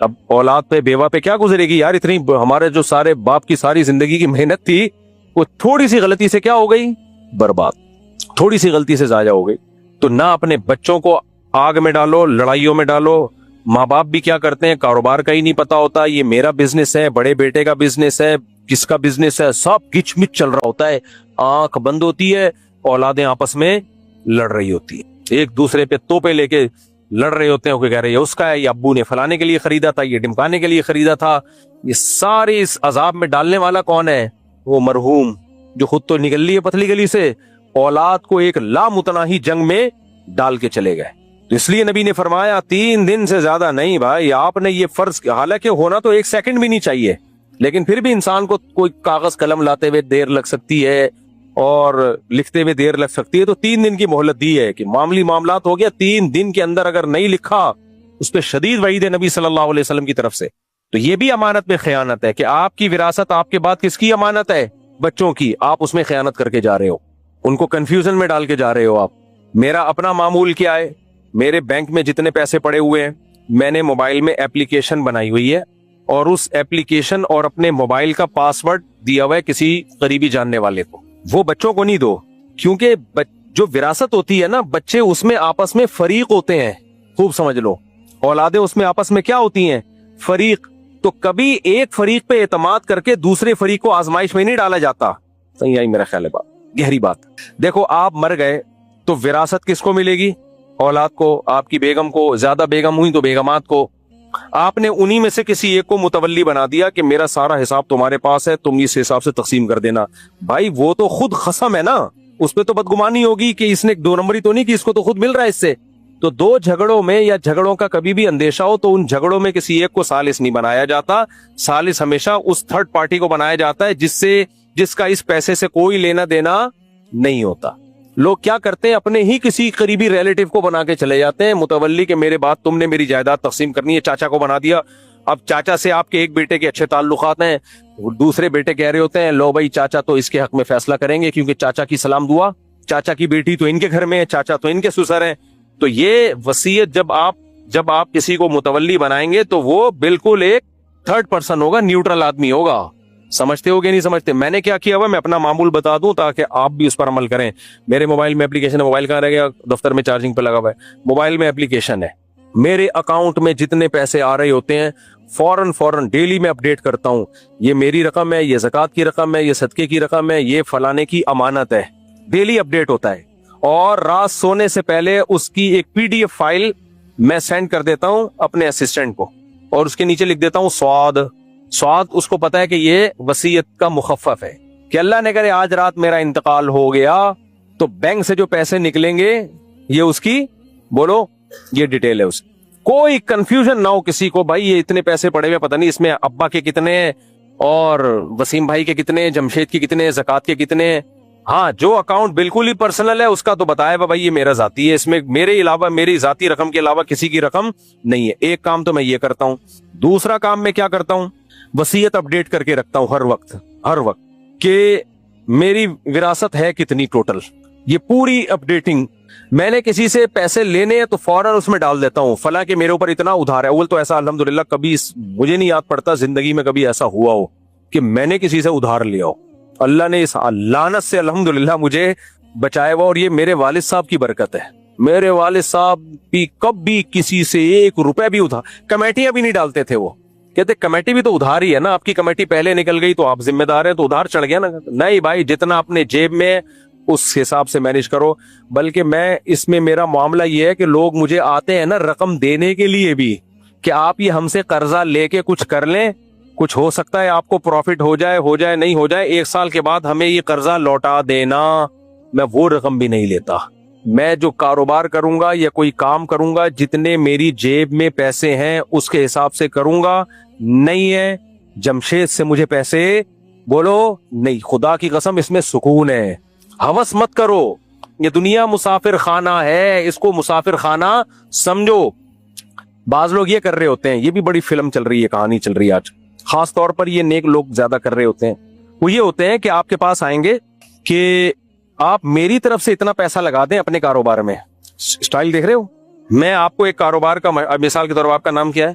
A: اب اولاد پہ بیوہ پہ کیا گزرے گی یار؟ اتنی ہمارے جو سارے باپ کی ساری زندگی کی محنت تھی وہ تھوڑی سی غلطی سے کیا ہو گئی؟ برباد. تھوڑی سی غلطی سے ضائع ہو گئی. تو نہ اپنے بچوں کو آگ میں ڈالو، لڑائیوں میں ڈالو. ماں باپ بھی کیا کرتے ہیں، کاروبار کا ہی نہیں پتا ہوتا، یہ میرا بزنس ہے، بڑے بیٹے کا بزنس ہے، کس کا بزنس ہے، سب گچ مچ چل رہا ہوتا ہے. آنکھ بند ہوتی ہے، اولادیں آپس میں لڑ رہی ہوتی ہیں، ایک دوسرے پہ توپے لے کے لڑ رہے ہوتے ہیں کہ کہہ رہے ہیں اس کا ہے، یہ ابو نے فلانے کے لیے خریدا تھا، یہ ڈمکانے کے لیے خریدا تھا. یہ ساری اس عذاب میں ڈالنے والا کون ہے؟ وہ مرحوم جو خود تو نکل لی ہے پتلی گلی سے، اولاد کو ایک لامتناہی جنگ میں ڈال کے چلے گئے. تو اس لیے نبی نے فرمایا 3 دن سے زیادہ نہیں بھائی. آپ نے یہ فرض، حالانکہ ہونا تو 1 سیکنڈ بھی نہیں چاہیے، لیکن پھر بھی انسان کو کوئی کاغذ قلم لاتے ہوئے دیر لگ سکتی ہے اور لکھتے ہوئے دیر لگ سکتی ہے. تو 3 دن کی مہلت دی ہے کہ معاملی معاملات ہو گیا، 3 دن کے اندر اگر نہیں لکھا اس پہ شدید وعید ہے نبی صلی اللہ علیہ وسلم کی طرف سے. تو یہ بھی امانت میں خیانت ہے کہ آپ کی وراثت آپ کے بعد کس کی امانت ہے؟ بچوں کی. آپ اس میں خیانت کر کے جا رہے ہو، ان کو کنفیوژن میں ڈال کے جا رہے ہو. آپ، میرا اپنا معمول کیا ہے، میرے بینک میں جتنے پیسے پڑے ہوئے ہیں، میں نے موبائل میں ایپلیکیشن بنائی ہوئی ہے اور اس ایپلیکیشن اور اپنے موبائل کا پاسورڈ دیا ہوا ہے کسی قریبی جاننے والے کو. وہ بچوں کو نہیں دو، کیونکہ جو وراثت ہوتی ہے نا، بچے اس میں آپس میں فریق ہوتے ہیں. خوب سمجھ لو، اولادیں اس میں آپس میں کیا ہوتی ہیں؟ فریق. تو کبھی ایک فریق پہ اعتماد کر کے دوسرے فریق کو آزمائش میں نہیں ڈالا جاتا. صحیح آئی میرا خیال ہے بات، گہری بات. دیکھو آپ مر گئے تو وراثت کس کو ملے گی؟ اولاد کو، آپ کی بیگم کو، زیادہ بیگم ہوئی تو بیگمات کو. آپ نے انہی میں سے کسی ایک کو متولی بنا دیا کہ میرا سارا حساب تمہارے پاس ہے، تم اس حساب سے تقسیم کر دینا. بھائی وہ تو خود خصم ہے نا، اس پہ تو بدگمانی ہوگی کہ اس نے 2 نمبری تو نہیں کی، اس کو تو خود مل رہا ہے اس سے. تو 2 جھگڑوں میں یا جھگڑوں کا کبھی بھی اندیشہ ہو تو ان جھگڑوں میں کسی ایک کو ثالث نہیں بنایا جاتا. ثالث ہمیشہ اس 3rd پارٹی کو بنایا جاتا ہے جس کا اس پیسے سے کوئی لینا دینا نہیں ہوتا. لوگ کیا کرتے ہیں، اپنے ہی کسی قریبی ریلیٹو کو بنا کے چلے جاتے ہیں متولی کہ میرے بعد تم نے میری جائیداد تقسیم کرنی ہے. چاچا کو بنا دیا. اب چاچا سے آپ کے ایک بیٹے کے اچھے تعلقات ہیں، دوسرے بیٹے کہہ رہے ہوتے ہیں لو بھائی چاچا تو اس کے حق میں فیصلہ کریں گے کیونکہ چاچا کی سلام دعا، چاچا کی بیٹی تو ان کے گھر میں ہے، چاچا تو ان کے سسر ہیں. تو یہ وصیت جب آپ کسی کو متولی بنائیں گے تو وہ بالکل ایک 3rd پرسن ہوگا، نیوٹرل آدمی ہوگا. سمجھتے ہو گے نہیں سمجھتے؟ میں نے کیا کیا ہوا، میں اپنا معمول بتا دوں تاکہ آپ بھی اس پر عمل کریں. میرے موبائل میں اپلیکیشن ہے، موبائل کہاں رہ گیا؟ دفتر میں چارجنگ پہ لگا ہوا ہے. موبائل میں اپلیکیشن ہے، میرے اکاؤنٹ میں جتنے پیسے آ رہے ہوتے ہیں فوراً ڈیلی میں اپڈیٹ کرتا ہوں. یہ میری رقم ہے، یہ زکوٰۃ کی رقم ہے، یہ صدقے کی رقم ہے، یہ فلانے کی امانت ہے. ڈیلی اپڈیٹ ہوتا ہے. اور رات سونے سے پہلے اس کی ایک PDF فائل میں سینڈ کر دیتا ہوں اپنے اسسٹنٹ کو، اور اس کے نیچے لکھ دیتا ہوں سواد. اس کو پتا ہے کہ یہ وصیت کا مخفف ہے کہ اللہ نے کرے آج رات میرا انتقال ہو گیا تو بینک سے جو پیسے نکلیں گے یہ اس کی، بولو، یہ ڈیٹیل ہے اس کی. کوئی کنفیوژن نہ ہو کسی کو، بھائی یہ اتنے پیسے پڑے ہوئے، پتہ نہیں اس میں ابا کے کتنے اور وسیم بھائی کے کتنے، جمشید کے کتنے، زکوٰۃ کے کتنے. ہاں جو اکاؤنٹ بالکل ہی پرسنل ہے اس کا تو بتایا بھائی یہ میرا ذاتی ہے، اس میں میرے علاوہ، میری ذاتی رقم کے علاوہ کسی کی رقم نہیں ہے. ایک کام تو میں یہ کرتا ہوں. دوسرا کام میں کیا کرتا ہوں، وصیت اپڈیٹ کر کے رکھتا ہوں ہر وقت کہ میری وراثت ہے کتنی ٹوٹل. یہ پوری اپڈیٹنگ. میں نے کسی سے پیسے لینے ہیں تو فوراً اس میں ڈال دیتا ہوں فلاں کہ میرے اوپر اتنا ادھار ہے. اول تو ایسا الحمدللہ کبھی مجھے نہیں یاد پڑتا زندگی میں کبھی ایسا ہوا ہو کہ میں نے کسی سے ادھار لیا ہو. اللہ نے اس لعنت سے الحمدللہ مجھے بچایا ہوا، اور یہ میرے والد صاحب کی برکت ہے. میرے والد صاحب بھی کبھی کسی سے 1 روپے بھی ادھار، کمیٹیاں بھی نہیں ڈالتے تھے. وہ کہتے کمیٹی بھی تو ادھار ہی ہے نا، آپ کی کمیٹی پہلے نکل گئی تو آپ ذمہ دار ہیں، تو ادھار چڑھ گیا نا. نہیں بھائی، جتنا اپنے جیب میں اس حساب سے مینج کرو. بلکہ میں اس میں میرا معاملہ یہ ہے کہ لوگ مجھے آتے ہیں نا رقم دینے کے لیے بھی کہ آپ یہ ہم سے قرضہ لے کے کچھ کر لیں، کچھ ہو سکتا ہے آپ کو پروفٹ ہو جائے نہیں ہو جائے، 1 سال کے بعد ہمیں یہ قرضہ لوٹا دینا. میں وہ رقم بھی نہیں لیتا. میں جو کاروبار کروں گا یا کوئی کام کروں گا، جتنے میری جیب میں پیسے ہیں اس کے حساب سے کروں گا. نہیں ہے جمشید سے مجھے پیسے، بولو نہیں، خدا کی قسم اس میں سکون ہے. ہوس مت کرو، یہ دنیا مسافر خانہ ہے، اس کو مسافر خانہ سمجھو. بعض لوگ یہ کر رہے ہوتے ہیں، یہ بھی بڑی فلم چل رہی ہے، کہانی چل رہی ہے آج، خاص طور پر یہ نیک لوگ زیادہ کر رہے ہوتے ہیں. وہ یہ ہوتے ہیں کہ آپ کے پاس آئیں گے کہ آپ میری طرف سے اتنا پیسہ لگا دیں اپنے کاروبار میں. سٹائل دیکھ رہے ہو؟ میں آپ کو ایک کاروبار کا مثال کے طور پر، آپ کا نام کیا ہے؟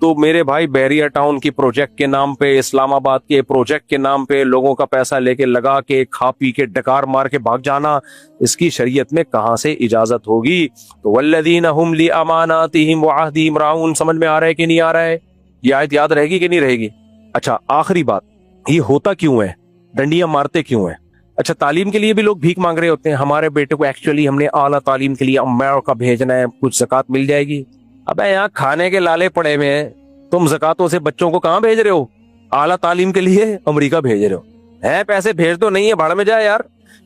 A: تو میرے بھائی بحریہ ٹاؤن کی پروجیکٹ کے نام پہ، اسلام آباد کے پروجیکٹ کے نام پہ لوگوں کا پیسہ لے کے لگا کے کھا پی کے ڈکار مار کے بھاگ جانا، اس کی شریعت میں کہاں سے اجازت ہوگی؟ تو والذین ہم لاماناتہم وعہدہم راعون، سمجھ میں آ رہا ہے کہ نہیں آ رہا ہے؟ یہ آیت یاد رہے گی کہ نہیں رہے گی؟ اچھا آخری بات، یہ ہوتا کیوں ہے؟ ڈنڈیاں مارتے کیوں ہیں؟ اچھا تعلیم کے لیے بھی لوگ بھیک مانگ رہے ہوتے ہیں، ہمارے بیٹے کو ایکچولی ہم نے اعلیٰ تعلیم کے لیے امریکہ بھیجنا ہے، کچھ زکوٰۃ مل جائے گی؟ ابے یہاں کھانے کے لالے پڑے ہوئے ہیں، تم زکاتوں سے بچوں کو کہاں بھیج رہے ہو؟ اعلیٰ تعلیم کے لیے امریکہ بھیج رہے ہو؟ ہے پیسے بھیج دو، نہیں ہے بھاڑ میں جائے یار۔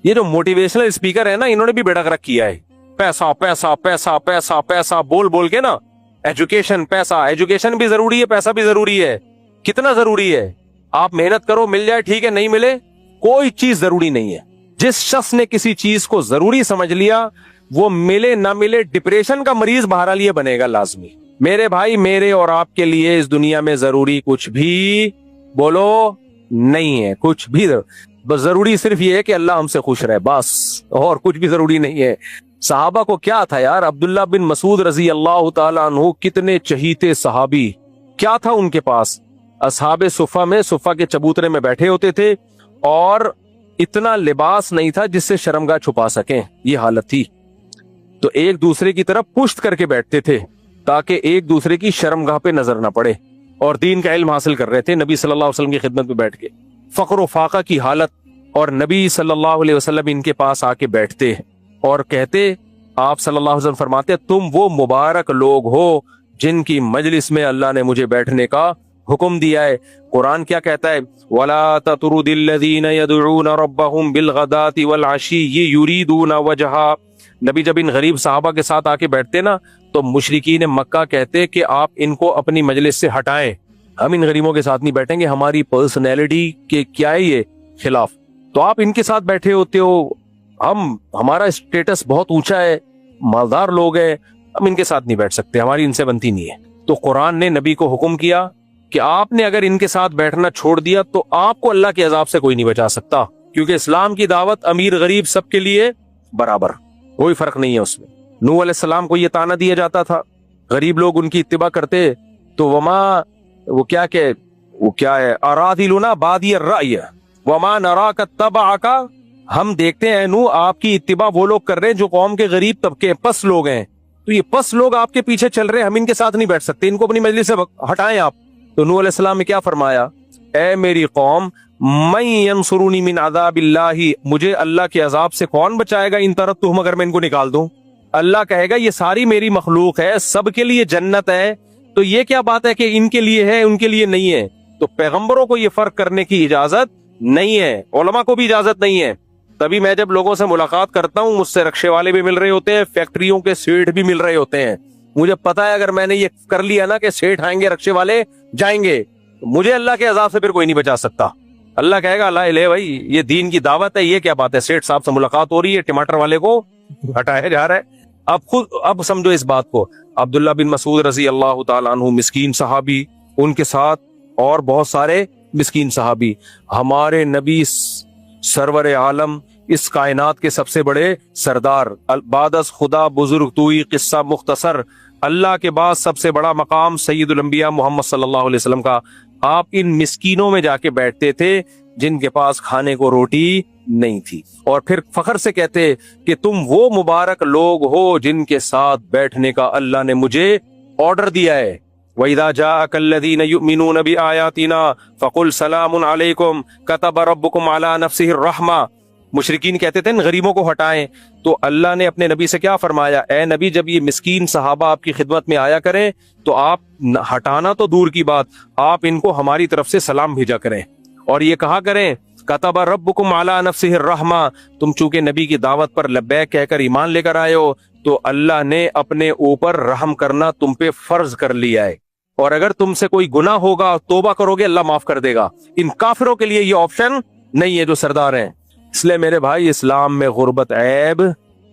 A: یہ جو موٹیویشنل اسپیکر ہے نا، انہوں نے بھی بیڑا گرک کیا ہے، پیسہ پیسہ پیسہ پیسہ پیسہ بول بول کے نا، ایجوکیشن پیسہ، ایجوکیشن بھی ضروری ہے، پیسہ بھی ضروری ہے۔ کتنا ضروری ہے؟ آپ محنت کرو، مل جائے ٹھیک ہے، نہیں ملے کوئی چیز ضروری نہیں ہے۔ جس شخص نے کسی چیز کو ضروری سمجھ لیا، وہ ملے نہ ملے ڈپریشن کا مریض بہرحال یہ بنے گا لازمی۔ میرے بھائی، میرے اور آپ کے لیے اس دنیا میں ضروری کچھ بھی بولو نہیں ہے، کچھ بھی بس ضروری صرف یہ ہے کہ اللہ ہم سے خوش رہے، بس، اور کچھ بھی ضروری نہیں ہے۔ صحابہ کو کیا تھا یار؟ عبداللہ بن مسعود رضی اللہ تعالیٰ عنہ کتنے چہیتے صحابی، کیا تھا ان کے پاس؟ اصحاب صفہ میں، صفہ کے چبوترے میں بیٹھے ہوتے تھے، اور اتنا لباس نہیں تھا جس سے شرمگاہ چھپا سکیں، یہ حالت تھی۔ تو ایک دوسرے کی طرف پشت کر کے بیٹھتے تھے تاکہ ایک دوسرے کی شرمگاہ پہ نظر نہ پڑے، اور دین کا علم حاصل کر رہے تھے نبی صلی اللہ علیہ وسلم کی خدمت میں بیٹھ کے۔ فقر و فاقہ کی حالت، اور نبی صلی اللہ علیہ وسلم ان کے پاس آ کے بیٹھتے اور کہتے، آپ صلی اللہ علیہ وسلم فرماتے، تم وہ مبارک لوگ ہو جن کی مجلس میں اللہ نے مجھے بیٹھنے کا حکم دیا ہے۔ قرآن کیا کہتا ہے؟ وَلَا تَطْرُدِ الَّذِينَ يَدْعُونَ رَبَّهُمْ بِالْغَدَاةِ وَالْعَشِيِّ يُرِيدُونَ وَجْهَهُ۔ نبی جب ان غریب صحابہ کے ساتھ آ کے بیٹھتے نا، تو مشرکین مکہ کہتے کہ آپ ان کو اپنی مجلس سے ہٹائیں، ہم ان غریبوں کے ساتھ نہیں بیٹھیں گے، ہماری پرسنالٹی کے کیا ہے یہ خلاف، تو آپ ان کے ساتھ بیٹھے ہوتے ہو، ہمارا اسٹیٹس بہت اونچا ہے، مالدار لوگ ہیں، ہم ان کے ساتھ نہیں بیٹھ سکتے، ہماری ان سے بنتی نہیں ہے۔ تو قرآن نے نبی کو حکم کیا کہ آپ نے اگر ان کے ساتھ بیٹھنا چھوڑ دیا تو آپ کو اللہ کے عذاب سے کوئی نہیں بچا سکتا، کیونکہ اسلام کی دعوت امیر غریب سب کے لیے برابر، کوئی فرق نہیں ہے اس میں۔ نوح علیہ السلام کو یہ طعنہ دیا جاتا تھا، غریب لوگ ان کی اتباع کرتے تو وہ کیا ہے، ارادلنا بادی الرأی وما نراک اتبعک، ہم دیکھتے ہیں نوح آپ کی اتباع وہ لوگ کر رہے ہیں جو قوم کے غریب طبقے پس لوگ ہیں، تو یہ پس لوگ آپ کے پیچھے چل رہے ہیں، ہم ان کے ساتھ نہیں بیٹھ سکتے، ان کو اپنی مجلس سے ہٹائیں آپ۔ تو نوح علیہ السلام نے کیا فرمایا؟ اے میری قوم، من ینصرونی من عذاب اللہ، مجھے اللہ کے عذاب سے کون بچائے گا ان ترکتہم، اگر میں ان کو نکال دوں؟ اللہ کہے گا یہ ساری میری مخلوق ہے، سب کے لیے جنت ہے، تو یہ کیا بات ہے کہ ان کے لیے ہے ان کے لیے نہیں ہے؟ تو پیغمبروں کو یہ فرق کرنے کی اجازت نہیں ہے، علماء کو بھی اجازت نہیں ہے۔ تبھی میں جب لوگوں سے ملاقات کرتا ہوں، مجھ سے رکشے والے بھی مل رہے ہوتے ہیں، فیکٹریوں کے سیٹ بھی مل رہے ہوتے ہیں، مجھے پتا ہے اگر میں نے یہ کر لیا نا کہ سیٹ آئیں گے، رکشے والے جائیں گے، تو مجھے اللہ کے عذاب سے پھر کوئی نہیں بچا سکتا۔ اللہ کہے گا اللہ لے بھائی، یہ دین کی دعوت ہے، یہ کیا بات ہے، سیٹ صاحب سے ملاقات ہو رہی ہے، ٹماٹر والے کو ہٹایا جا رہا ہے۔ اب سمجھو اس بات کو، عبداللہ بن مسعود رضی اللہ تعالیٰ عنہ مسکین صحابی، ان کے ساتھ اور بہت سارے مسکین صحابی، ہمارے نبی سرور عالم، اس کائنات کے سب سے بڑے سردار، بعد از خدا بزرگ توئی، قصہ مختصر، اللہ کے بعد سب سے بڑا مقام سید الانبیاء محمد صلی اللہ علیہ وسلم کا، آپ ان مسکینوں میں جا کے بیٹھتے تھے جن کے پاس کھانے کو روٹی نہیں تھی، اور پھر فخر سے کہتے کہ تم وہ مبارک لوگ ہو جن کے ساتھ بیٹھنے کا اللہ نے مجھے آرڈر دیا ہے۔ وَإِذَا جَاءَكَ الَّذِينَ يُؤْمِنُونَ بِآيَاتِنَا فَقُلْ سَلَامٌ عَلَيْكُمْ كَتَبَ رَبُّكُمْ عَلَى نَفْسِهِ الرَّحْمَةَ۔ مشرکین کہتے تھے غریبوں کو ہٹائیں، تو اللہ نے اپنے نبی سے کیا فرمایا؟ اے نبی، جب یہ مسکین صحابہ آپ کی خدمت میں آیا کریں تو آپ ہٹانا تو دور کی بات، آپ ان کو ہماری طرف سے سلام بھیجا کریں، اور یہ کہا کریں کتب ربکم علی نفسہ الرحمہ، تم چونکہ نبی کی دعوت پر لبیک کہہ کر ایمان لے کر آئے ہو تو اللہ نے اپنے اوپر رحم کرنا تم پہ فرض کر لیا ہے، اور اگر تم سے کوئی گناہ ہوگا توبہ کرو گے اللہ معاف کر دے گا۔ ان کافروں کے لیے یہ آپشن نہیں ہے جو سردار ہیں۔ اس لیے میرے بھائی، اسلام میں غربت عیب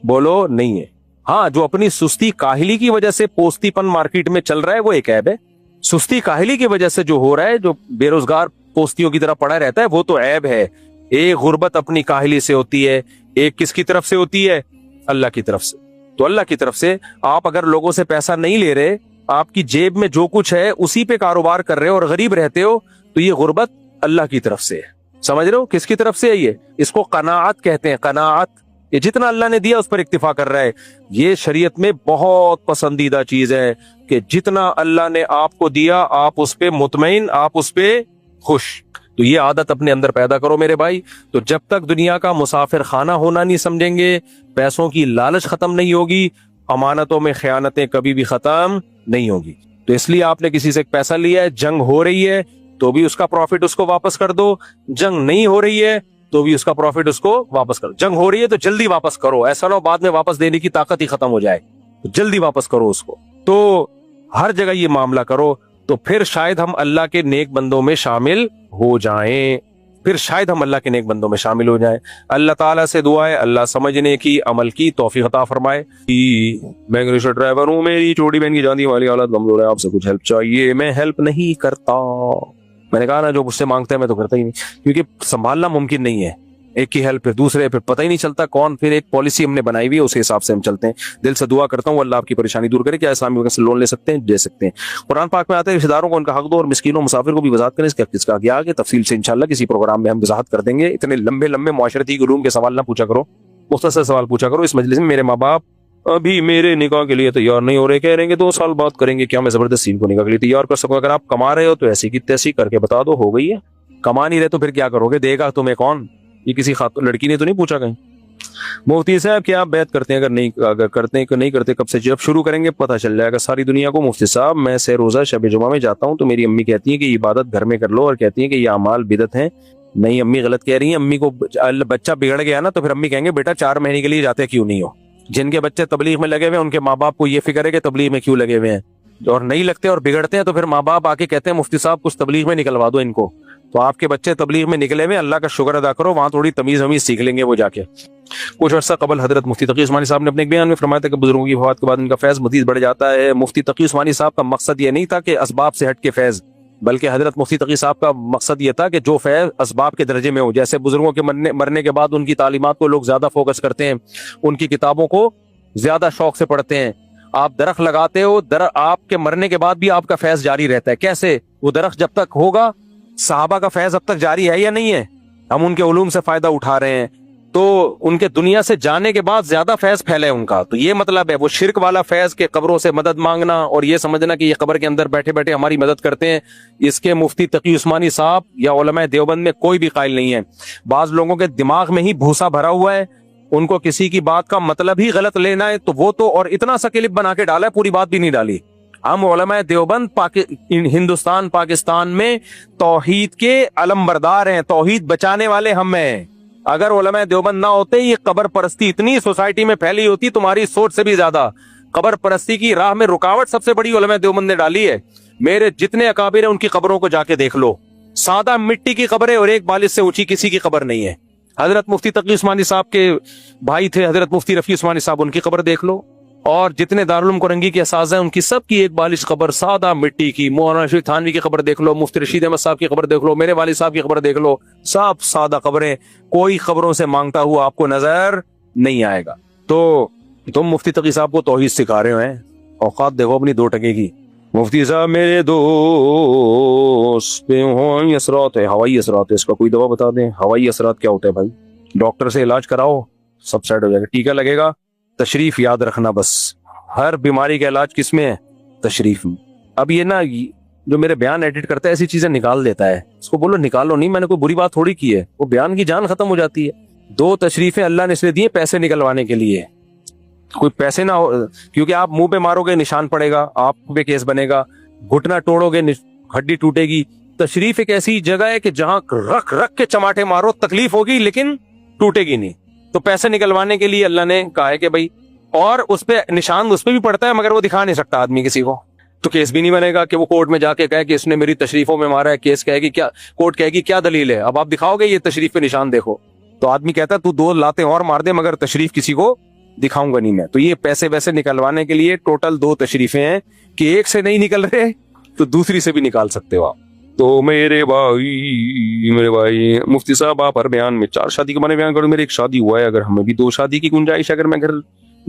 A: بولو نہیں ہے۔ ہاں، جو اپنی سستی کاہلی کی وجہ سے پوستی پن مارکیٹ میں چل رہا ہے وہ ایک عیب ہے، سستی کاہلی کی وجہ سے جو ہو رہا ہے، جو بے روزگار پوستیوں کی طرح پڑا رہتا ہے، وہ تو عیب ہے۔ ایک غربت اپنی کاہلی سے ہوتی ہے، ایک کس کی طرف سے ہوتی ہے؟ اللہ کی طرف سے۔ تو اللہ کی طرف سے آپ اگر لوگوں سے پیسہ نہیں لے رہے، آپ کی جیب میں جو کچھ ہے اسی پہ کاروبار کر رہے ہو اور غریب رہتے ہو, تو یہ غربت اللہ کی طرف سے ہے. سمجھ رہے ہو کس کی طرف سے ہے یہ؟ اس کو قناعت کہتے ہیں, قناعت. یہ جتنا اللہ نے دیا اس پر اکتفا کر رہا ہے. یہ شریعت میں بہت پسندیدہ چیز ہے کہ جتنا اللہ نے آپ کو دیا آپ اس پہ مطمئن, آپ اس پہ خوش. تو یہ عادت اپنے اندر پیدا کرو میرے بھائی. تو جب تک دنیا کا مسافر خانہ ہونا نہیں سمجھیں گے, پیسوں کی لالچ ختم نہیں ہوگی, امانتوں میں خیانتیں کبھی بھی ختم نہیں ہوگی. تو اس لیے آپ نے کسی سے پیسہ لیا ہے, جنگ ہو رہی ہے تو بھی اس کا پروفٹ اس کو واپس کر دو, جنگ نہیں ہو رہی ہے تو بھی اس کا پروفٹ اس کو واپس کرو. جنگ ہو رہی ہے تو جلدی واپس کرو, ایسا نہ ہو بعد میں واپس دینے کی طاقت ہی ختم ہو جائے, تو جلدی واپس کرو اس کو. تو ہر جگہ یہ معاملہ کرو, تو پھر شاید ہم اللہ کے نیک بندوں میں شامل ہو جائیں, پھر شاید ہم اللہ کے نیک بندوں میں شامل ہو جائیں. اللہ تعالیٰ سے دعا ہے اللہ سمجھنے کی, عمل کی توفیق عطا فرمائے. میں انگلش ڈرائیور ہوں, میری چھوٹی بہن کی جاندی والی حالت کمزور ہے, آپ سے کچھ ہیلپ چاہیے. میں ہیلپ نہیں کرتا, میں نے کہا نا جو مجھ سے مانگتا ہے میں تو کرتا ہی نہیں, کیونکہ سنبھالنا ممکن نہیں ہے. ایک کی ہیلپ پھر دوسرے, پھر پتہ ہی نہیں چلتا کون. پھر ایک پالیسی ہم نے بنائی ہوئی ہے, اس کے حساب سے ہم چلتے ہیں. دل سے دعا کرتا ہوں اللہ آپ کی پریشانی دور کرے. کیا اسلامی بینک سے لون لے سکتے ہیں؟ دے سکتے ہیں. قرآن پاک میں آتا ہے رشتہ داروں کو ان کا حق دو اور مسکینوں مسافر کو بھی وضاحت کریں. اس کا کس کا کیا آگے تفصیل سے انشاءاللہ کسی پروگرام میں ہم وضاحت کر دیں گے. اتنے لمبے لمبے معاشرتی علوم کے سوال نہ پوچھا کرو, مختصر سوال پوچھا کرو. اس مجلس میں میرے ماں باپ ابھی میرے نکاح کے لیے تیار نہیں ہو رہے, کہہ رہے ہیں کہ 2 سال بعد کریں گے. کیا میں زبردستی کو نکاح کے لیے تیار کر سکوں؟ اگر آپ کما رہے ہو تو ایسی کی تیسی کر کے بتا دو, ہو گئی ہے. کما نہیں رہے تو پھر کیا کرو گے؟ دے گا تمہیں کون؟ یہ کسی لڑکی نے تو نہیں پوچھا کہیں. مفتی صاحب کیا آپ بیعت کرتے ہیں؟ اگر کرتے ہیں کہ نہیں کرتے کب سے؟ جب شروع کریں گے پتہ چل جائے گا ساری دنیا کو. مفتی صاحب میں سے روزہ شب جمعہ میں جاتا ہوں تو میری امی کہتی ہیں کہ یہ عبادت گھر میں کر لو, اور کہتی ہیں کہ یہ اعمال بدعت ہیں. نہیں امی غلط کہہ رہی ہیں. امی کو بچہ بگڑ گیا نا تو پھر امی کہیں گے بیٹا 4 مہینے کے لیے جاتے کیوں نہیں ہو؟ جن کے بچے تبلیغ میں لگے ہوئے ہیں ان کے ماں باپ کو یہ فکر ہے کہ تبلیغ میں کیوں لگے ہوئے ہیں, اور نہیں لگتے اور بگڑتے ہیں تو پھر ماں باپ آ کے کہتے ہیں مفتی صاحب کچھ تبلیغ میں نکلوا دو ان کو. تو آپ کے بچے تبلیغ میں نکلے ہوئے, اللہ کا شکر ادا کرو, وہاں تھوڑی تمیز ہمیں سیکھ لیں گے وہ جا کے. کچھ عرصہ قبل حضرت مفتی تقی عثمانی صاحب نے اپنے ایک بیان میں فرمایا تھا کہ بزرگوں کی وفات کے بعد ان کا فیض مزید بڑھ جاتا ہے. مفتی تقی عثمانی صاحب کا مقصد یہ نہیں تھا کہ اسباب سے ہٹ کے فیض, بلکہ حضرت مفتی تقی صاحب کا مقصد یہ تھا کہ جو فیض اسباب کے درجے میں ہو. جیسے بزرگوں کے مرنے کے بعد ان کی تعلیمات کو لوگ زیادہ فوکس کرتے ہیں, ان کی کتابوں کو زیادہ شوق سے پڑھتے ہیں. آپ درخت لگاتے ہو, آپ کے مرنے کے بعد بھی آپ کا فیض جاری رہتا ہے. کیسے؟ وہ درخت جب تک ہوگا, صحابہ کا فیض اب تک جاری ہے یا نہیں ہے؟ ہم ان کے علوم سے فائدہ اٹھا رہے ہیں, تو ان کے دنیا سے جانے کے بعد زیادہ فیض پھیلے ان کا. تو یہ مطلب ہے وہ شرک والا فیض کے قبروں سے مدد مانگنا اور یہ سمجھنا کہ یہ قبر کے اندر بیٹھے بیٹھے ہماری مدد کرتے ہیں, اس کے مفتی تقی عثمانی صاحب یا علماء دیوبند میں کوئی بھی قائل نہیں ہے. بعض لوگوں کے دماغ میں ہی بھوسا بھرا ہوا ہے, ان کو کسی کی بات کا مطلب ہی غلط لینا ہے تو وہ تو اور اتنا سا کلپ بنا کے ڈالا ہے, پوری بات بھی نہیں ڈالی. ہم علماء دیوبند ہندوستان پاکستان میں توحید کے علم بردار ہیں, توحید بچانے والے ہم ہیں. اگر علماء دیوبند نہ ہوتے, یہ قبر پرستی اتنی سوسائٹی میں پھیلی ہوتی تمہاری سوچ سے بھی زیادہ. قبر پرستی کی راہ میں رکاوٹ سب سے بڑی علماء دیوبند نے ڈالی ہے. میرے جتنے اکابر ہیں ان کی قبروں کو جا کے دیکھ لو, سادہ مٹی کی قبریں اور ایک بالش سے اونچی کسی کی قبر نہیں ہے. حضرت مفتی تقی عثمانی صاحب کے بھائی تھے حضرت مفتی رفیع عثمانی صاحب, ان کی قبر دیکھ لو. اور جتنے دارالعلوم کرنگی کے اساتذہ ہیں ان کی سب کی ایک بالش قبر سادہ مٹی کی. مولانا رشید تھانوی کی قبر دیکھ لو, مفتی رشید احمد صاحب کی قبر دیکھ لو, میرے والد صاحب کی قبر دیکھ لو, سب سادہ قبریں. کوئی قبروں سے مانگتا ہوا آپ کو نظر نہیں آئے گا. تو تم مفتی تقی صاحب کو توحید سکھا رہے ہیں, اوقات دیکھو اپنی 2 ٹکے کی. مفتی صاحب میرے دوست پہ ہوائی اثرات ہے. ہوائی اثرات ہے, اس کا کوئی دوا بتا دیں. ہوائی اثرات کیا ہوتا ہے بھائی؟ ڈاکٹر سے علاج کراؤ, سب سیٹ ہو جائے گا. ٹیکا لگے گا, تشریف یاد رکھنا. بس ہر بیماری کا علاج کس میں ہے؟ تشریف میں. اب یہ نا جو میرے بیان ایڈٹ کرتا ہے ایسی چیزیں نکال دیتا ہے, اس کو بولو نکالو نہیں, میں نے کوئی بری بات تھوڑی کی ہے. وہ بیان کی جان ختم ہو جاتی ہے. 2 تشریفیں اللہ نے اس لیے دی پیسے نکلوانے کے لیے. کوئی پیسے نہ ہو, کیونکہ آپ منہ پہ مارو گے نشان پڑے گا, آپ پہ کیس بنے گا. گھٹنا توڑو گے ہڈی ٹوٹے گی. تشریف ایک ایسی جگہ ہے کہ جہاں رکھ رکھ کے چماٹے مارو, تکلیف ہوگی لیکن ٹوٹے گی نہیں. تو پیسے نکلوانے کے لیے اللہ نے کہا ہے کہ بھائی, اور اس پہ نشان اس پہ بھی پڑتا ہے مگر وہ دکھا نہیں سکتا آدمی کسی کو, تو کیس بھی نہیں بنے گا کہ وہ کورٹ میں جا کے کہے کہ اس نے میری تشریفوں میں مارا ہے. کیس کہے گی کیا, کورٹ کہے گی کیا دلیل ہے؟ اب آپ دکھاؤ گے یہ تشریف پہ نشان دیکھو, تو آدمی کہتا ہے تو 2 لاتے اور مار دے مگر تشریف کسی کو دکھاؤں گا نہیں میں. تو یہ پیسے ویسے نکلوانے کے لیے ٹوٹل 2 تشریفیں ہیں کہ ایک سے نہیں نکل رہے تو دوسری سے بھی نکال سکتے ہو آپ. تو میرے بھائی مفتی صاحب آپ ہر بیان میں 4 شادی کے بارے بیان کرو. میرے ایک شادی ہوا ہے, اگر ہمیں بھی 2 شادی کی گنجائش اگر میں گھر